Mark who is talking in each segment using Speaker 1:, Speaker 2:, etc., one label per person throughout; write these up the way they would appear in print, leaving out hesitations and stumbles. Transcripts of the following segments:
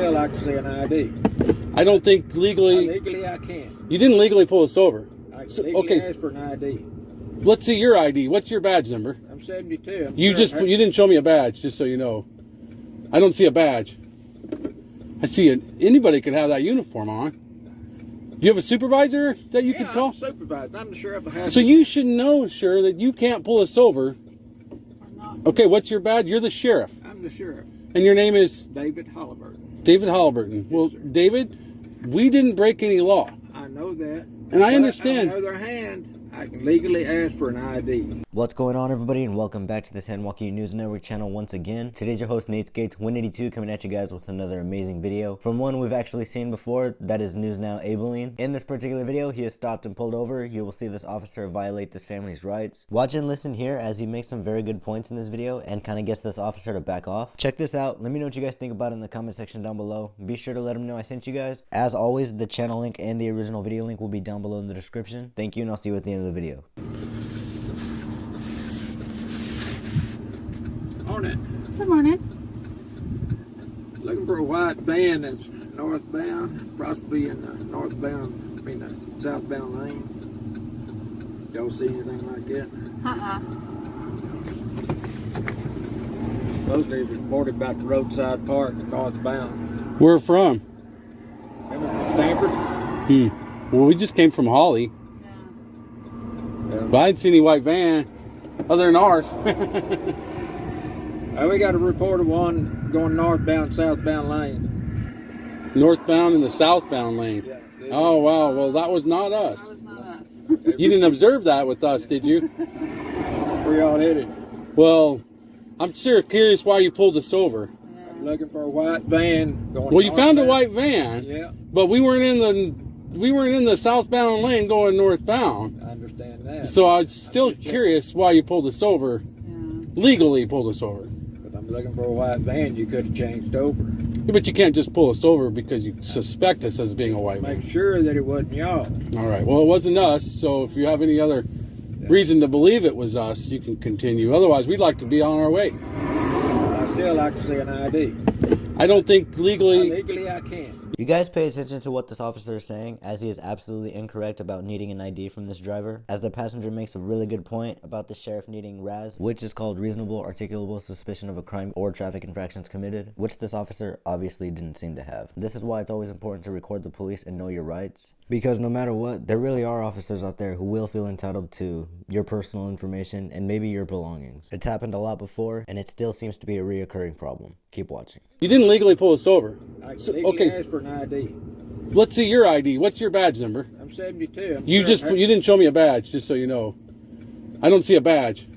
Speaker 1: still like to see an ID.
Speaker 2: I don't think legally.
Speaker 1: Legally, I can.
Speaker 2: You didn't legally pull us over.
Speaker 1: I can
Speaker 2: So,
Speaker 1: legally
Speaker 2: okay,
Speaker 1: ask for an ID.
Speaker 2: let's see your ID. What's your badge number?
Speaker 1: I'm 72. I'm
Speaker 2: You
Speaker 1: sure
Speaker 2: you didn't show me a badge, just so you know. I don't see a badge. I see anybody could have that uniform on. Do you have a supervisor that you could call?
Speaker 1: I'm supervised. I'm the sheriff of Haskell.
Speaker 2: So you should know, sure, that you can't pull us over.
Speaker 3: I'm not.
Speaker 2: Okay, what's your badge? You're the sheriff.
Speaker 1: I'm the sheriff.
Speaker 2: And your name is?
Speaker 1: David Halliburton.
Speaker 2: David Halliburton. Well, David, we didn't break any law.
Speaker 1: I know that.
Speaker 2: And I
Speaker 1: But
Speaker 2: understand.
Speaker 1: On the other hand, I can legally ask for an ID.
Speaker 4: What's going on, everybody, and welcome back to the San Joaquin News Network channel once again. Today's your host, Nate Gates 182, coming at you guys with another amazing video from one we've actually seen before, that is News Now Abilene. In this particular video, he is stopped and pulled over. You will see this officer violate this family's rights. Watch and listen here as he makes some very good points in this video and kind of gets this officer to back off. Check this out. Let me know what you guys think about it in the comment section down below. Be sure to let him know I sent you guys. As always, the channel link and the original video link will be down below in the description. Thank you, and I'll see you at the end of the video.
Speaker 1: Morning.
Speaker 3: Good morning.
Speaker 1: Looking for a white van that's northbound, possibly in the southbound lane. Y'all see anything like that? Supposedly it was reported about the roadside park northbound.
Speaker 2: Where from?
Speaker 1: Coming from Stanford?
Speaker 2: Well, we just came from Holly. But I didn't see any white van other than ours.
Speaker 1: We got a report of one going northbound, southbound lane.
Speaker 2: Northbound in the southbound lane.
Speaker 1: Yeah.
Speaker 2: Oh, wow. Well, that was not us.
Speaker 3: That was not us.
Speaker 2: You didn't observe that with us, did you?
Speaker 1: Where y'all headed?
Speaker 2: Well, I'm still curious why you pulled us over.
Speaker 1: I'm looking for a white van going
Speaker 2: Well, you found a
Speaker 1: northbound.
Speaker 2: white van,
Speaker 1: Yeah,
Speaker 2: but we weren't in the southbound lane going northbound.
Speaker 1: I understand that.
Speaker 2: So I'm still curious why you pulled us over.
Speaker 3: Yeah.
Speaker 2: Legally pulled us over.
Speaker 1: But I'm looking for a white van you could have changed over.
Speaker 2: Yeah, but you can't just pull us over because you suspect us as being a white
Speaker 1: Make
Speaker 2: man.
Speaker 1: sure that it wasn't y'all.
Speaker 2: All right. Well, it wasn't us. So if you have any other reason to believe it was us, you can continue. Otherwise, we'd like to be on our way.
Speaker 1: I still like to see an ID.
Speaker 2: I don't think legally.
Speaker 1: Legally, I can.
Speaker 4: You guys pay attention to what this officer is saying, as he is absolutely incorrect about needing an ID from this driver, as the passenger makes a really good point about the sheriff needing RAS, which is called reasonable articulable suspicion of a crime or traffic infractions committed, which this officer obviously didn't seem to have. This is why it's always important to record the police and know your rights, because no matter what, there really are officers out there who will feel entitled to your personal information and maybe your belongings. It's happened a lot before, and it still seems to be a reoccurring problem. Keep watching.
Speaker 2: You didn't legally pull us over.
Speaker 1: I can
Speaker 2: So,
Speaker 1: legally
Speaker 2: okay,
Speaker 1: ask for an ID.
Speaker 2: let's see your ID. What's your badge number?
Speaker 1: I'm 72. I'm
Speaker 2: You
Speaker 1: sure
Speaker 2: you didn't show me a badge, just so you know. I don't see a badge.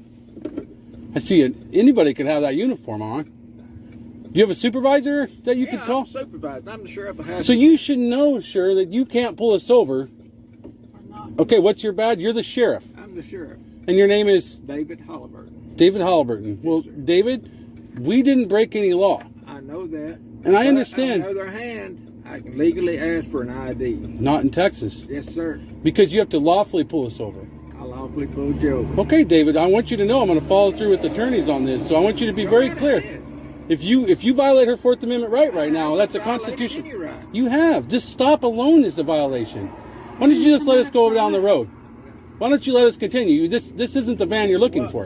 Speaker 2: I see anybody could have that uniform on. Do you have a supervisor that you could call?
Speaker 1: I'm supervised. I'm the sheriff of Haskell.
Speaker 2: So you should know, sure, that you can't pull us over.
Speaker 3: I'm not.
Speaker 2: Okay, what's your badge? You're the sheriff.
Speaker 1: I'm the sheriff.
Speaker 2: And your name is?
Speaker 1: David Halliburton.
Speaker 2: David Halliburton. Well, David, we didn't break any law.
Speaker 1: I know that.
Speaker 2: And I
Speaker 1: But
Speaker 2: understand.
Speaker 1: On the other hand, I can legally ask for an ID.
Speaker 2: Not in Texas.
Speaker 1: Yes, sir.
Speaker 2: Because you have to lawfully pull us over.
Speaker 1: I lawfully pulled you over.
Speaker 2: Okay, David, I want you to know I'm going to follow through with attorneys on this, so I want you to be very
Speaker 1: Go
Speaker 2: clear.
Speaker 1: ahead.
Speaker 2: If you violate her Fourth Amendment right now, that's a
Speaker 1: Violated
Speaker 2: constitution.
Speaker 1: any right.
Speaker 2: You have. Just stop alone is a violation. Why don't you just let us go down the road? Why don't you let us continue? This isn't the van you're looking for.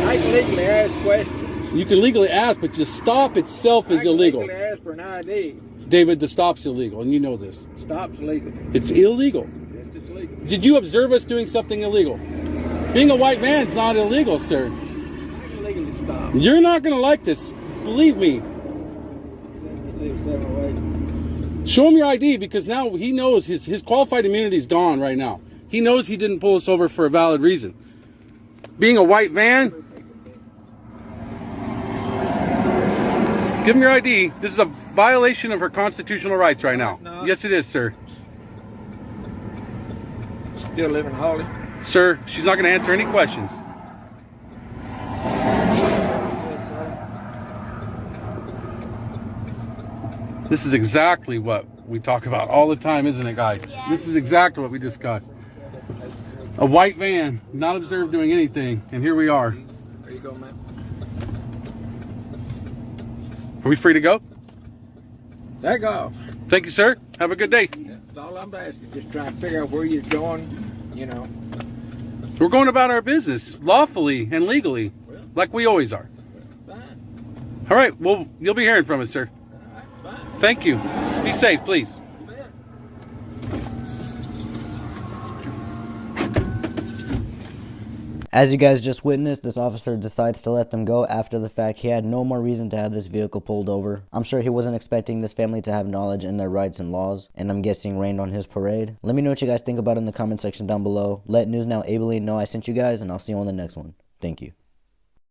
Speaker 1: I can legally ask questions.
Speaker 2: You can legally ask, but just stop itself
Speaker 1: I
Speaker 2: is
Speaker 1: can
Speaker 2: illegal.
Speaker 1: legally ask for an ID.
Speaker 2: David, the stop's illegal, and you know this.
Speaker 1: Stop's legal.
Speaker 2: It's illegal.
Speaker 1: Yes, it's legal.
Speaker 2: Did you observe us doing something illegal? Being a white van's not illegal, sir.
Speaker 1: I can legally stop.
Speaker 2: You're not going to like this. Believe me.
Speaker 1: 72, 708.
Speaker 2: Show him your ID, because now he knows his qualified immunity is gone right now. He knows he didn't pull us over for a valid reason. Being a white van, give him your ID. This is a violation of her constitutional rights right now.
Speaker 1: No.
Speaker 2: Yes, it is, sir.
Speaker 1: Still live in Holly.
Speaker 2: Sir, she's not going to answer any questions. This is exactly what we talk about all the time, isn't it, guys?
Speaker 3: Yes.
Speaker 2: This is exactly what we discuss. A white van, not observed doing anything, and here we are.
Speaker 1: There you go, man.
Speaker 2: Are we free to go?
Speaker 1: Take off.
Speaker 2: Thank you, sir. Have a good day.
Speaker 1: That's all I'm asking. Just trying to figure out where you're going, you know.
Speaker 2: We're going about our business lawfully and legally, like we always are.
Speaker 1: Fine.
Speaker 2: All right. Well, you'll be hearing from us, sir.
Speaker 1: All right, fine.
Speaker 2: Thank you. Be safe, please.
Speaker 1: You bet.
Speaker 4: As you guys just witnessed, this officer decides to let them go after the fact. He had no more reason to have this vehicle pulled over. I'm sure he wasn't expecting this family to have knowledge in their rights and laws, and I'm guessing rained on his parade. Let me know what you guys think about it in the comment section down below. Let News Now Abilene know I sent you guys, and I'll see you on the next one. Thank you.